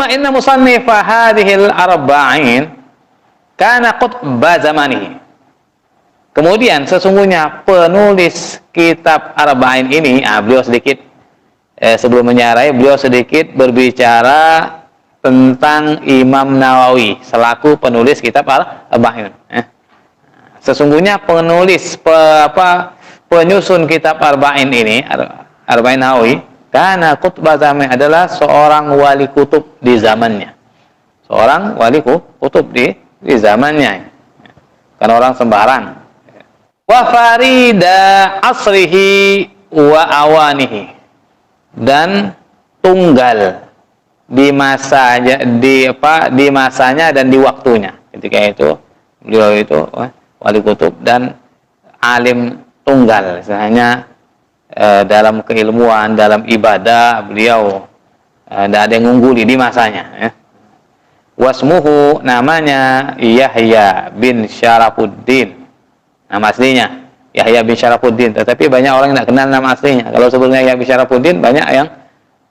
Thumma inna musannifa hadhil arba'in kana qutba zamanihi. Kemudian sesungguhnya penulis kitab Arba'in ini, beliau sedikit sebelum menyarai, beliau sedikit berbicara tentang Imam Nawawi selaku penulis kitab Arba'in. Sesungguhnya penulis penyusun kitab Arba'in ini, Arba'in Nawawi, karena khutbah zaman adalah seorang wali kutub di zamannya. Seorang wali kutub di zamannya. Bukan orang sembarang. Wa farida asrihi wa awanihi. Dan tunggal di masanya dan di waktunya. Ketika itu beliau itu wali kutub dan alim tunggal. Misalnya dalam keilmuan, dalam ibadah beliau tidak ada yang ungguli di masanya. Wasmuhu, namanya Yahya bin Syarafuddin. Nama aslinya Yahya bin Syarafuddin, tetapi banyak orang yang tidak kenal nama aslinya. Kalau sebelumnya Yahya bin Syarafuddin banyak yang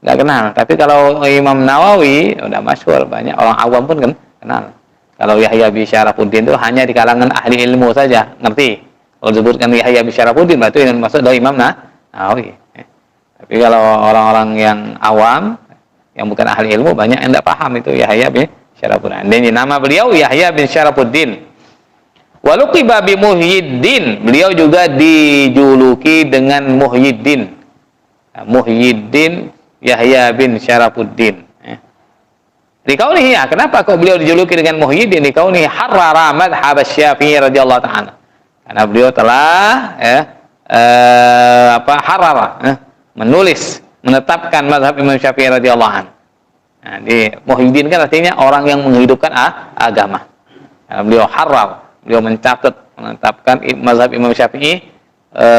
tidak kenal. Tapi kalau Imam Nawawi sudah masyhur, banyak orang awam pun kenal. Kalau Yahya bin Syarafuddin itu hanya di kalangan ahli ilmu saja ngerti. Kalau disebutkan Yahya bin Syarafuddin berarti yang maksud adalah Imam Nawawi. Tapi kalau orang-orang yang awam yang bukan ahli ilmu banyak yang tidak paham itu Yahya bin Syarafuddin. Dan nama beliau Yahya bin Syarafuddin. Waluqiba bi Muhyiddin, beliau juga dijuluki dengan Muhyiddin. Muhyiddin Yahya bin Syarafuddin. Dikaunihi, kenapa kok beliau dijuluki dengan Muhyiddin? Dikaunihi harrara madhhab Syafi'i radhiyallahu ta'ala. Karena beliau telah menulis, menetapkan mazhab Imam Syafi'i radhiyallahu anhu. Nah, di Muhyiddin kan artinya orang yang menghidupkan agama. Karena beliau harrar, beliau menetapkan mazhab Imam Syafi'i,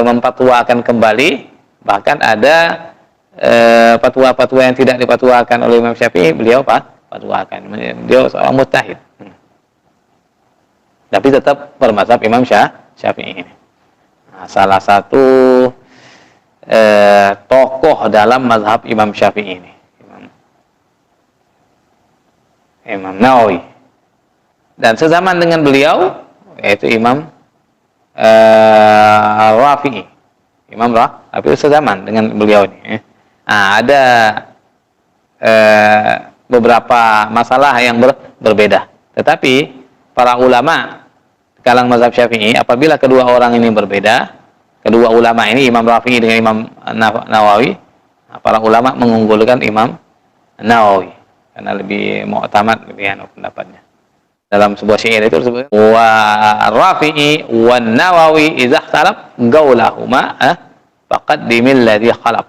mempatwakan kembali, bahkan ada fatwa-fatwa yang tidak dipatwakan oleh Imam Syafi'i, beliau fatwakan. Beliau seorang mujtahid. Tapi tetap bermazhab Imam Syafi'i ini. Nah, salah satu tokoh dalam mazhab Imam Syafi'i ini, Imam Nawawi. Dan sezaman dengan beliau yaitu Imam Rafi'i. Imam Rafi'i sezaman dengan beliau ini. Nah, ada beberapa masalah yang berbeda. Tetapi para ulama kalangan mazhab Syafi'i, apabila kedua orang ini berbeda, kedua ulama ini, Imam Rafi'i dengan Imam Nawawi, para ulama mengunggulkan Imam Nawawi karena lebih mu'tamad, lebih pendapatnya. Dalam sebuah syair itu disebut wa Rafi'i wa Nawawi idza ikhtalaf gaulahuma faqaddimil ladzi khalaf.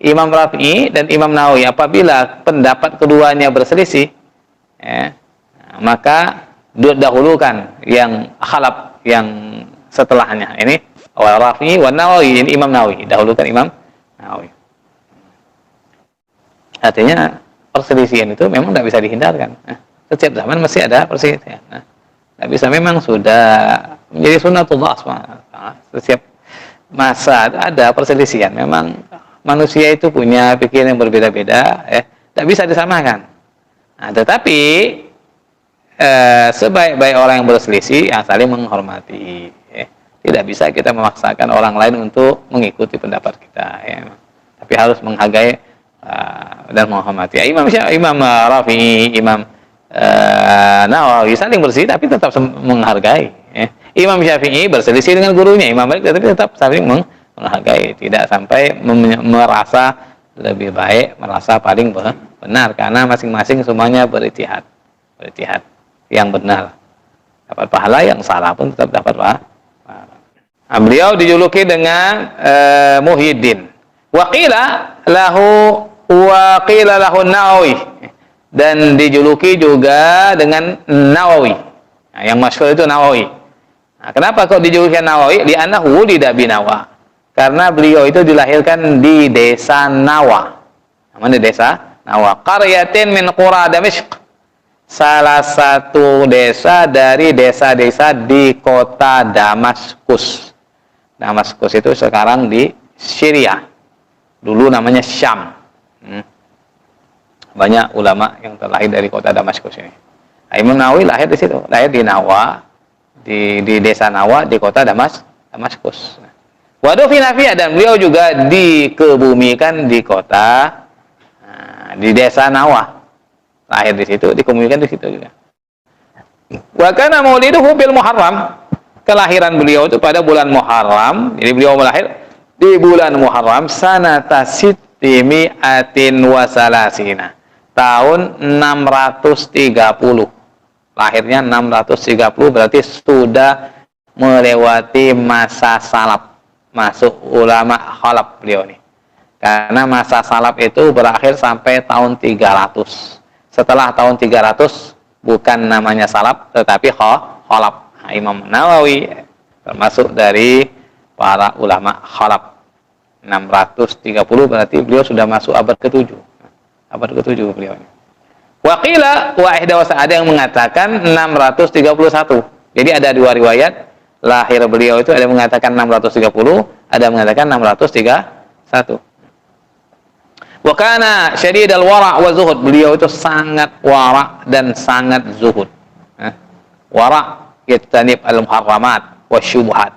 Imam Rafi'i dan Imam Nawawi apabila pendapat keduanya berselisih, maka dahulukan yang khalaf, yang setelahnya. Ini wa Rafi'i wa Nawawi, ini Imam Nawawi, dahulukan Imam Nawawi. Artinya perselisihan itu memang tidak bisa dihindarkan. Setiap zaman masih ada perselisihan. Tidak bisa, memang sudah menjadi sunnatullah. Setiap masa ada perselisihan. Memang manusia itu punya pikiran yang berbeda-beda, tidak bisa disamakan. Nah, tetapi sebaik-baik orang yang berselisih, saling menghormati. Tidak bisa kita memaksakan orang lain untuk mengikuti pendapat kita. Tapi harus menghargai dan menghormati. Imam Rafi'i, Imam Nawawi saling bersih tapi tetap menghargai. Imam Syafi'i berselisih dengan gurunya Imam Malik, tapi tetap saling menghargai, tidak sampai merasa lebih baik, merasa paling benar, karena masing-masing semuanya berijtihad yang benar, dapat pahala, yang salah pun tetap dapat pahala. Beliau dijuluki dengan Muhyiddin. Wa qila lahu Nawawi, dan dijuluki juga dengan Nawawi. Nah, yang masyhur itu Nawawi. Nah, kenapa kok dijuluki Nawawi? Li'annahu wulida bi Nawa. Karena beliau itu dilahirkan di desa Nawa. Namanya desa Nawa. Qaryatin min qura Damashq. Salah satu desa dari desa-desa di kota Damaskus. Damaskus itu sekarang di Syria. Dulu namanya Syam. Banyak ulama yang terlahir dari kota Damaskus ini. Imam Nawawi lahir di situ, lahir di Nawa, di desa Nawa di kota Damaskus. Wadufina fiha, dan beliau juga dikebumikan di kota, di desa Nawa. Lahir di situ, dikebumikan di situ juga. Wa kana mauliduhu bil Muharram. Kelahiran beliau itu pada bulan Muharram. Jadi beliau lahir di bulan Muharram sanata sittimi'atin wa salasina. Tahun 630. Lahirnya 630, berarti sudah melewati masa salaf. Masuk ulama khalaf beliau nih. Karena masa salaf itu berakhir sampai tahun 300. Setelah tahun 300 bukan namanya salaf tetapi khalaf. Imam Nawawi termasuk dari para ulama khalaf. 630 berarti beliau sudah masuk abad ke-7. Abad ke-7 beliau ini. Waqila wa ihdawasa, ada yang mengatakan 631. Jadi ada dua riwayat lahir beliau itu, ada yang mengatakan 630, ada yang mengatakan 631. Wa kana syadidal wara' wa zuhud. Beliau itu sangat wara' dan sangat zuhud. Wara' yajtanib al-muharramat wa syubhat.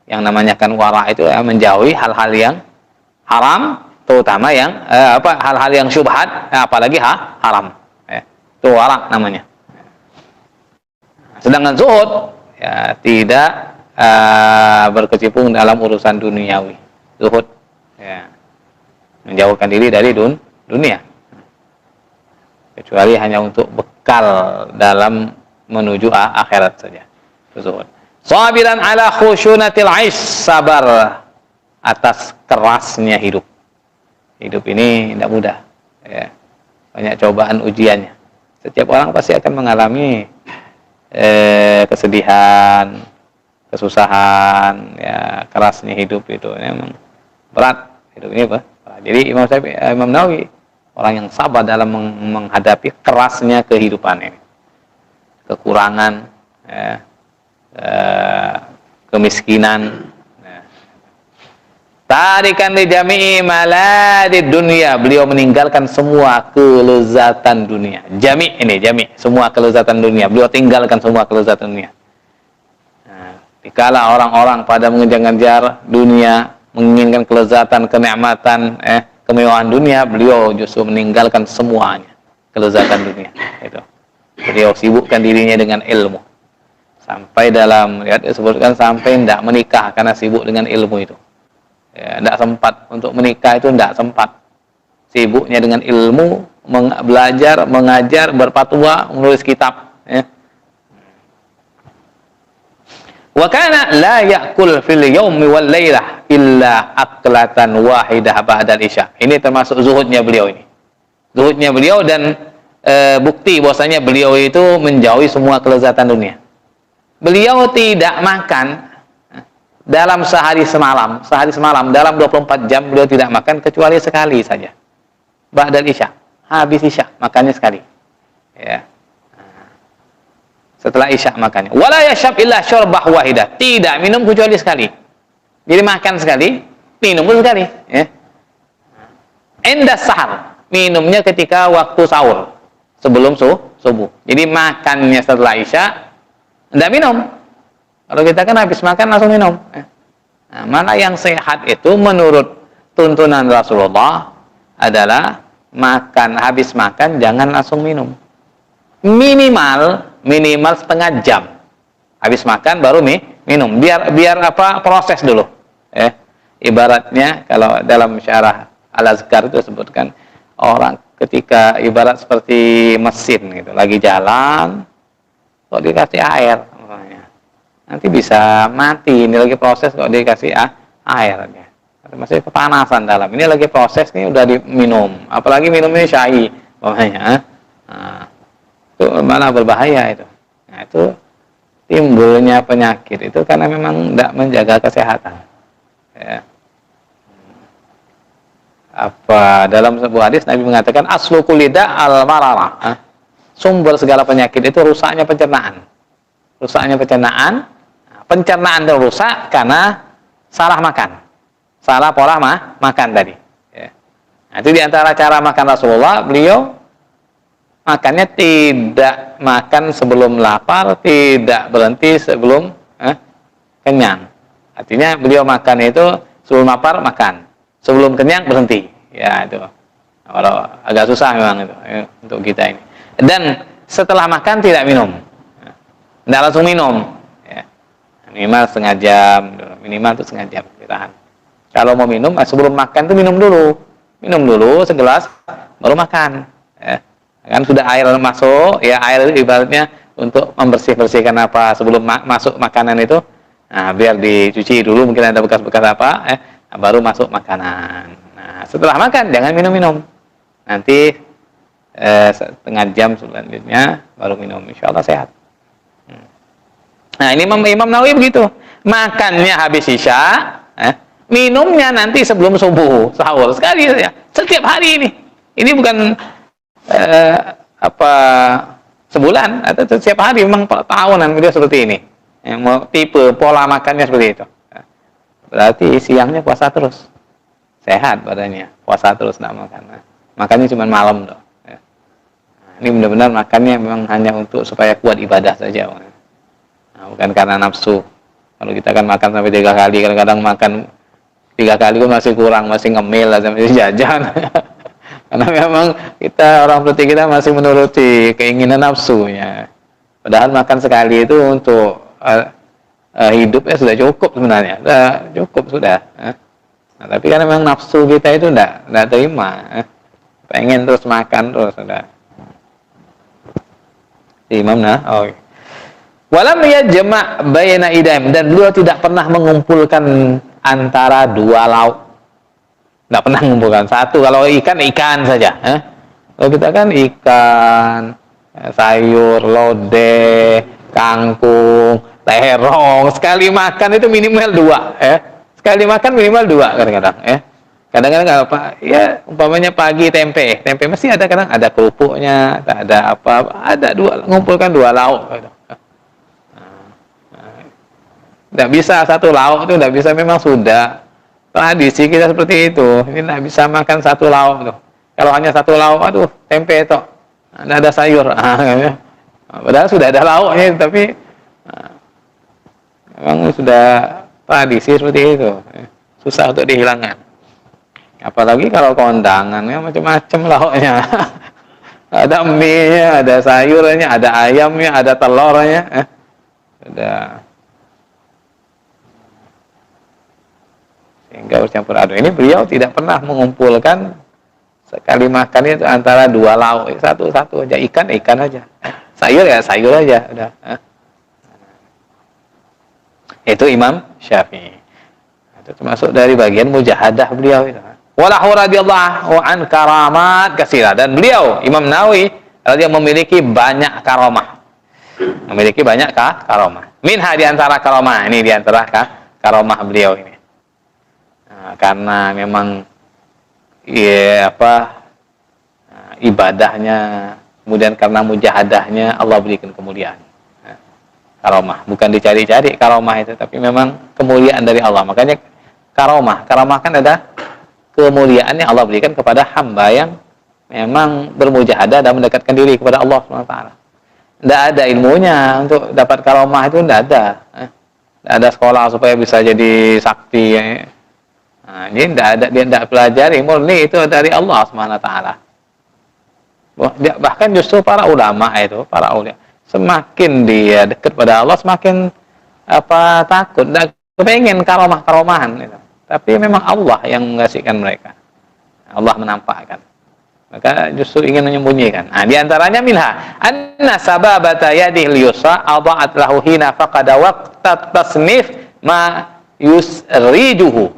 Yang namanya kan wara' itu menjauhi hal-hal yang haram, terutama yang hal-hal yang syubhat, apalagi haram. Itu wara' namanya. Sedangkan zuhud ya tidak berkecimpung dalam urusan duniawi. Zuhud ya menjauhkan diri dari dunia. Kecuali hanya untuk bekal dalam menuju akhirat saja. Zuhud. Sabiran ala khushunatil aish, sabar atas kerasnya hidup. Hidup ini tidak mudah. Ya. Banyak cobaan ujiannya. Setiap orang pasti akan mengalami kesedihan, kesusahan, ya, kerasnya hidup itu memang berat. Hidup ini berat. Jadi Imam Nawawi orang yang sabar dalam menghadapi kerasnya kehidupan ini. Kekurangan, ya, kemiskinan. Tarikan li jami'i maladid dunia, beliau meninggalkan semua kelezatan dunia. Jami' ini jami', semua kelezatan dunia. Beliau tinggalkan semua kelezatan dunia. Dikala orang-orang pada mengejar-ngejar dunia, menginginkan kelezatan, kenikmatan, kemewahan dunia, beliau justru meninggalkan semuanya kelezatan dunia. Itu. Beliau sibukkan dirinya dengan ilmu. Sampai dalam lihat disebutkan sampai tidak menikah karena sibuk dengan ilmu itu. Ya, tidak sempat untuk menikah, itu tidak sempat. Sibuknya dengan ilmu, belajar, mengajar, berfatwa, menulis kitab. Ya. Wa kana la ya'kul fil yaumi wal lailah illa aklatan wahidah ba'dal isya. Ini termasuk zuhudnya beliau ini. Zuhudnya beliau dan bukti bahwasanya beliau itu menjauhi semua kelezatan dunia. Beliau tidak makan dalam sehari semalam dalam 24 jam beliau tidak makan kecuali sekali saja. Ba'dal isya, habis isya makannya sekali. Ya. Setelah isya makannya. Wala yashab illa syurbah wahidah, tidak minum kecuali sekali. Jadi makan sekali, minum pun sekali, ya. Inda sahar, minumnya ketika waktu sahur, sebelum subuh. Jadi makannya setelah isya tidak minum. Kalau kita kan habis makan langsung minum. Nah, mana yang sehat itu menurut tuntunan Rasulullah adalah habis makan jangan langsung minum. Minimal setengah jam. Habis makan baru minum. Biar proses dulu. Ibaratnya kalau dalam syarah Al-Azkar itu disebutkan orang ketika ibarat seperti mesin gitu, lagi jalan kok dikasih air. Nanti bisa mati, ini lagi proses kok dikasih air, masih kepanasan dalam. Ini lagi proses nih udah diminum, apalagi minumnya syai, pokoknya, itu malah berbahaya itu. Nah, itu timbulnya penyakit itu karena memang tidak menjaga kesehatan. Ya. Dalam sebuah hadis Nabi mengatakan aslu kulida al-mararah. Sumber segala penyakit itu rusaknya pencernaan. Rusaknya pencernaan. Pencernaan rusak karena salah makan, salah pola makan tadi. Ya. Nah, itu diantara cara makan Rasulullah, beliau makannya tidak makan sebelum lapar, tidak berhenti sebelum kenyang. Artinya beliau makan itu sebelum lapar makan, sebelum kenyang berhenti. Ya itu. Kalau agak susah memang itu untuk kita ini. Dan setelah makan tidak minum, tidak langsung minum. Ya. Minimal setengah jam, minimal itu setengah jam ditahan. Kalau mau minum, sebelum makan itu minum dulu segelas, baru makan. Ya. Kan sudah air masuk, ya air itu ibaratnya untuk membersihkan apa sebelum masuk makanan itu. Nah, biar dicuci dulu, mungkin ada bekas-bekas apa, baru masuk makanan. Nah, setelah makan jangan minum-minum. Nanti setengah jam selanjutnya baru minum, insya Allah sehat. Nah, ini Imam Nawawi begitu. Makannya habis isya, minumnya nanti sebelum subuh, sahur sekali saja. Setiap hari ini. Ini bukan sebulan atau setiap hari, memang tahunan dia seperti ini. Yang mau tipe pola makannya seperti itu. Berarti siangnya puasa terus. Sehat badannya, puasa terus enggak makan. Makannya cuma malam doh. Nah, ini benar-benar makannya memang hanya untuk supaya kuat ibadah saja. Nah, bukan karena nafsu. Kalau kita kan makan sampai 3 kali, kadang-kadang makan 3 kali pun masih kurang, masih ngemil, masih jajan. Karena memang kita, orang seperti kita masih menuruti keinginan nafsunya. Padahal makan sekali itu untuk hidupnya sudah cukup sebenarnya, sudah cukup sudah. Nah, tapi karena memang nafsu kita itu tidak terima, pengen terus makan terus sudah. Imam Nawawi. Walam yajma' baina idaim, dan beliau tidak pernah mengumpulkan antara dua lauk. Tidak pernah mengumpulkan satu. Kalau ikan saja. Kalau kita kan ikan, sayur, lodeh, kangkung, terong. Sekali makan itu minimal 2. Sekali makan minimal 2 kadang-kadang. Kadang-kadang kalau umpamanya pagi tempe mesti ada, kadang ada kerupuknya, ada apa, ada 2, ngumpulkan 2 lauk. Tidak bisa satu lauk itu, tidak bisa, memang sudah tradisi kita seperti itu. Ini tidak bisa makan satu lauk tuh. Kalau hanya satu lauk, aduh, tempe itu, tidak ada sayur. Padahal sudah ada lauknya, tapi memang sudah tradisi seperti itu. Susah untuk dihilangkan. Apalagi kalau kondangannya macam-macam lauknya. Ada mie-nya, ada sayurnya, ada ayamnya, ada telurnya. Sudah. Sehingga bercampur aduk. Ini beliau tidak pernah mengumpulkan sekali makan itu antara 2 lauk, satu-satu aja. Ikan aja, sayur sayur aja, udah. Itu Imam Syafi'i. Itu termasuk dari bagian mujahadah beliau itu. Walahu radhiyallahu an karamat katsira, dan beliau Imam Nawawi dia memiliki banyak karamah. Memiliki banyak karamah. Minha di antara karamah, ini di antara karamah beliau ini. Karena memang ibadahnya, kemudian karena mujahadahnya Allah berikan kemuliaan. Karomah bukan dicari-cari karomah itu, tapi memang kemuliaan dari Allah. Makanya karomah kan ada kemuliaan yang Allah berikan kepada hamba yang memang bermujahadah dan mendekatkan diri kepada Allah SWT. Tidak ada ilmunya untuk dapat karomah itu, tidak ada. Tidak ada sekolah supaya bisa jadi sakti. Nah, dia tidak pelajari, murni itu dari Allah SWT. Bahkan justru para ulama itu, para ulama, semakin dia dekat pada Allah, semakin takut, tidak kepengen karomahan gitu. Tapi memang Allah yang mengasihkan mereka, Allah menampakkan, maka justru ingin menyembunyikan. Nah, di antaranya minha anna sababata yadihil yusra adha'at lahu hina faqada waqtat tasnif ma yusrijuhu,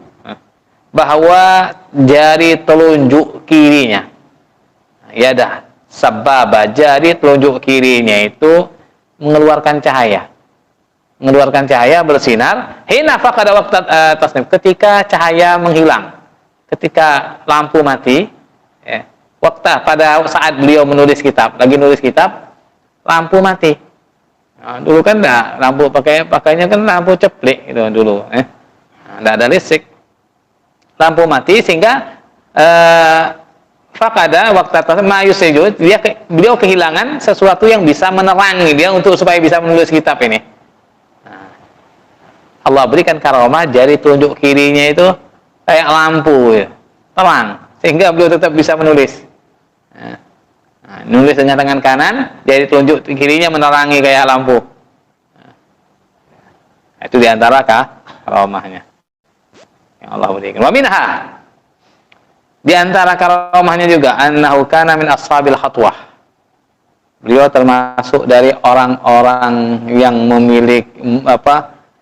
bahwa jari telunjuk kirinya, ya dah, sababa, jari telunjuk kirinya itu mengeluarkan cahaya bersinar. Hina faqada waqtat tasnif, ketika cahaya menghilang, ketika lampu mati. Pada saat beliau menulis kitab, lagi nulis kitab, lampu mati. Nah, dulu kan enggak, lampu pakainya kan lampu ceplik itu dulu. Enggak ada listrik. Lampu mati sehingga Fakada waktu mayusejud, beliau kehilangan sesuatu yang bisa menerangi dia untuk supaya bisa menulis kitab ini. Nah, Allah berikan karomah, jari telunjuk kirinya itu kayak lampu ya, terang, sehingga beliau tetap bisa menulis. Nah, nulis dengan tangan kanan, jari telunjuk kirinya menerangi kayak lampu. Nah, itu diantara karomahnya yang Allah berikan. Wa minha, di antara karomahnya juga annahu kana min ashabil khatwah. Beliau termasuk dari orang-orang yang memiliki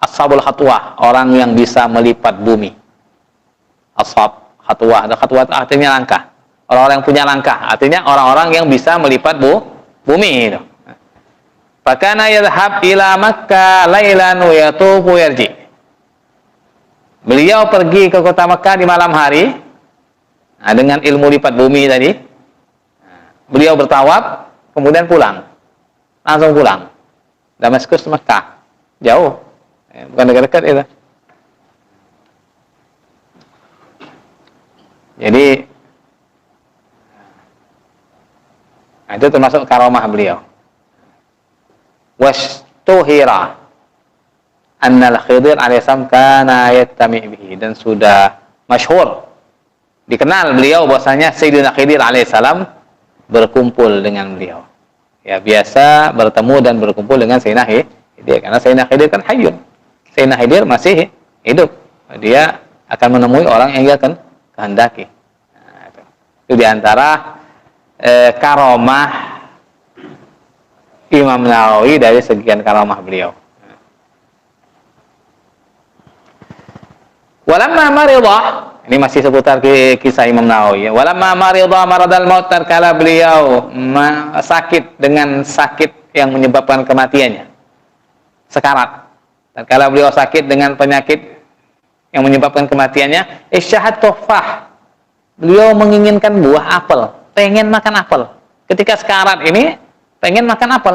ashabul khatwah, orang yang bisa melipat bumi. Ashab khatwah, ada khatwah artinya langkah. Orang-orang yang punya langkah, artinya orang-orang yang bisa melipat bumi itu. Fakana yadhhab ila Makkah lailan wa yatufu yarji. Beliau pergi ke kota Makkah di malam hari. Nah, dengan ilmu lipat bumi tadi, beliau bertawaf, kemudian pulang, langsung pulang. Damaskus, Mekah, jauh, bukan dekat-dekat itu. Jadi, nah, itu termasuk karomah beliau. Wastuhira annal Khidir alaihissalam kana yattami bihi, dan sudah masyhur, dikenal beliau bahwasanya Sayyidina Khidir alaihissalam berkumpul dengan beliau. Ya, biasa bertemu dan berkumpul dengan Sayyidina Khidir, karena Sayyidina Khidir kan hayyun. Sayyidina Khidir masih hidup. Dia akan menemui orang yang dia kehendaki. Nah, itu diantara karomah Imam Nawawi dari sekian karomah beliau. Walamma maridah, ini masih seputar kisah Imam Nawawi. Walamma maridah maradal maut, tatkala beliau sakit dengan sakit yang menyebabkan kematiannya, sekarat. Tatkala beliau sakit dengan penyakit yang menyebabkan kematiannya, isyahat tufah, beliau menginginkan buah apel, pengen makan apel. Ketika sekarat ini pengen makan apel.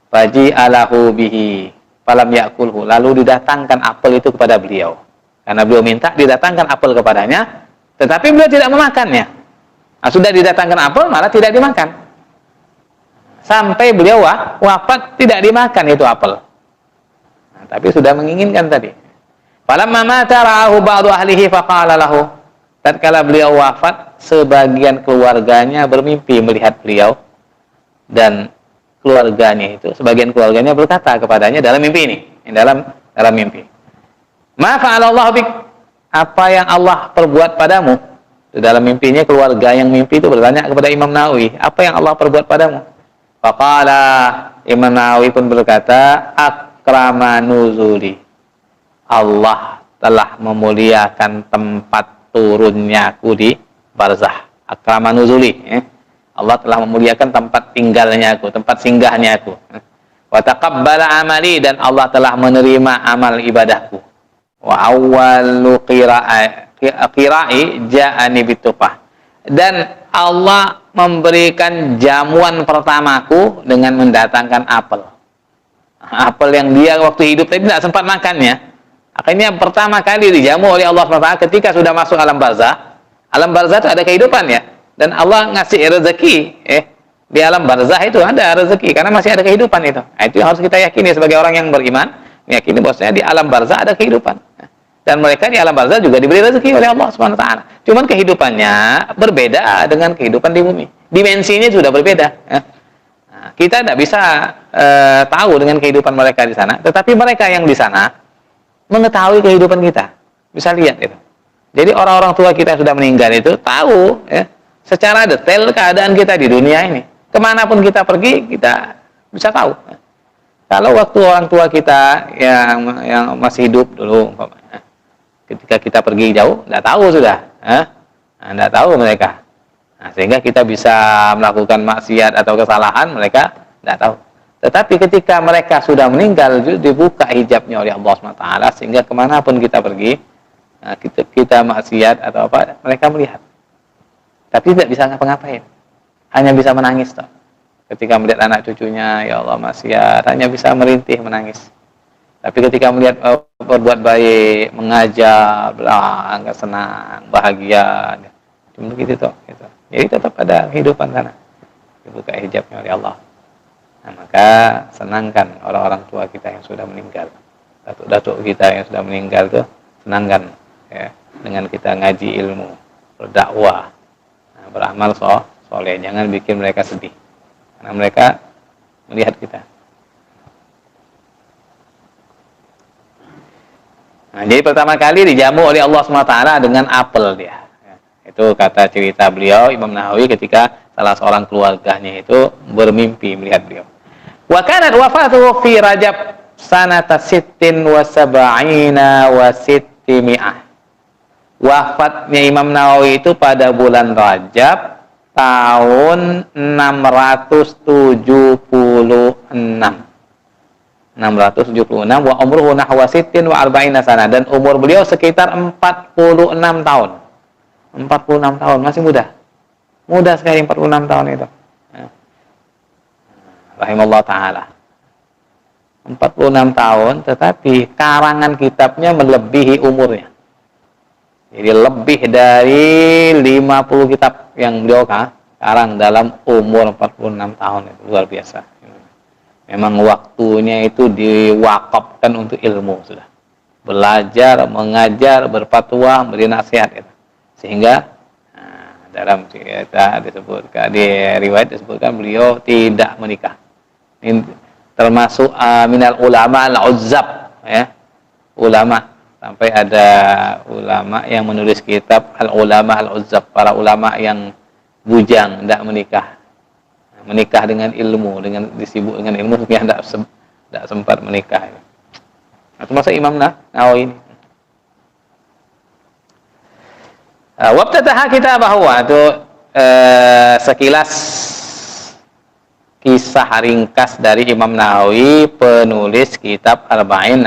Faji alahu bihi falam yakulhu, lalu didatangkan apel itu kepada beliau. Karena beliau minta didatangkan apel kepadanya, tetapi beliau tidak memakannya. Nah, sudah didatangkan apel malah tidak dimakan. Sampai beliau wafat tidak dimakan itu apel. Nah, tapi sudah menginginkan tadi. Falamma mata ra'ahu ba'du ahlihi faqala lahu. Tatkala beliau wafat, sebagian keluarganya bermimpi melihat beliau, dan keluarganya itu, sebagian keluarganya berkata kepadanya dalam mimpi ini, dalam mimpi. Ma fa'alallahu bik, apa yang Allah perbuat padamu? Dalam mimpinya keluarga yang mimpi itu bertanya kepada Imam Nawawi, apa yang Allah perbuat padamu? Faqala, Imam Nawawi pun berkata, akrama nuzuli, Allah telah memuliakan tempat turunnya aku di barzah. Akrama nuzuli, Allah telah memuliakan tempat tinggalnya aku, tempat singgahnya aku. Wa taqabbala amali, dan Allah telah menerima amal ibadahku. Wa awwalu qira'i ja'ani bitufah, dan Allah memberikan jamuan pertamaku dengan mendatangkan apel. Apel yang dia waktu hidup tadi tidak sempat makannya, akhirnya pertama kali dijamu oleh Allah SWT ketika sudah masuk alam barzah. Alam barzah itu ada kehidupan ya, dan Allah ngasih rezeki di alam barzah itu ada rezeki karena masih ada kehidupan itu. Nah, itu yang harus kita yakini sebagai orang yang beriman, meyakini bahwasanya di alam barzah ada kehidupan. Dan mereka di alam barzah juga diberi rezeki oleh Allah Subhanahu wa taala. Cuman kehidupannya berbeda dengan kehidupan di bumi. Dimensinya sudah berbeda. Nah, kita tidak bisa tahu dengan kehidupan mereka di sana, tetapi mereka yang di sana mengetahui kehidupan kita. Bisa lihat itu. Jadi orang-orang tua kita yang sudah meninggal itu tahu secara detail keadaan kita di dunia ini. Kemanapun kita pergi, kita bisa tahu. Kalau waktu orang tua kita yang masih hidup dulu, ketika kita pergi jauh, tidak tahu sudah. Tidak tahu mereka. Nah, sehingga kita bisa melakukan maksiat atau kesalahan, mereka tidak tahu. Tetapi ketika mereka sudah meninggal, dibuka hijabnya oleh Allah SWT, sehingga kemanapun kita pergi, kita maksiat atau apa, mereka melihat. Tapi tidak bisa ngapa-ngapain, hanya bisa menangis toh. Ketika melihat anak cucunya, ya Allah maksiat, hanya bisa merintih menangis. Tapi ketika melihat berbuat baik, mengajak, enggak senang, bahagia, cuma begitu toh gitu. Jadi tetap ada kehidupan sana, dibuka hijabnya oleh Allah. Nah, maka senangkan orang-orang tua kita yang sudah meninggal, datuk-datuk kita yang sudah meninggal tuh senangkan ya, dengan kita ngaji ilmu, berdakwah, nah, beramal soleh. Jangan bikin mereka sedih, karena mereka melihat kita. Nah, jadi pertama kali dijamu oleh Allah SWT dengan apel dia. Itu kata cerita beliau Imam Nawawi ketika salah seorang keluarganya itu bermimpi melihat beliau. Wa kanat wafatuhu fi Rajab sanata sittin wa sab'ina wa sittimi'ah. Wafatnya Imam Nawawi itu pada bulan Rajab tahun 676. 676 wa umruhu nahwa sittin wa arba'ina sana, dan umur beliau sekitar 46 tahun. 46 tahun, masih muda. Muda sekali 46 tahun itu. Rahimallahu taala. 46 tahun tetapi karangan kitabnya melebihi umurnya. Jadi lebih dari 50 kitab yang beliau karang dalam umur 46 tahun, itu luar biasa. Memang waktunya itu diwakafkan untuk ilmu sudah. Belajar, mengajar, berfatwa, beri nasihat itu. Sehingga dalam cerita disebutkan, di riwayat disebutkan beliau tidak menikah. Ini termasuk minal ulama al-uzzab ya. Ulama, sampai ada ulama yang menulis kitab al-ulama al-uzzab, para ulama yang bujang, tidak menikah. Menikah dengan ilmu, dengan disibuk dengan ilmu, tapi tidak sempat menikah. Nah, termasuk Imam Nawawi ini. Wabtataha kitabahu, itu sekilas kisah ringkas dari Imam Nawawi, penulis kitab Arba'in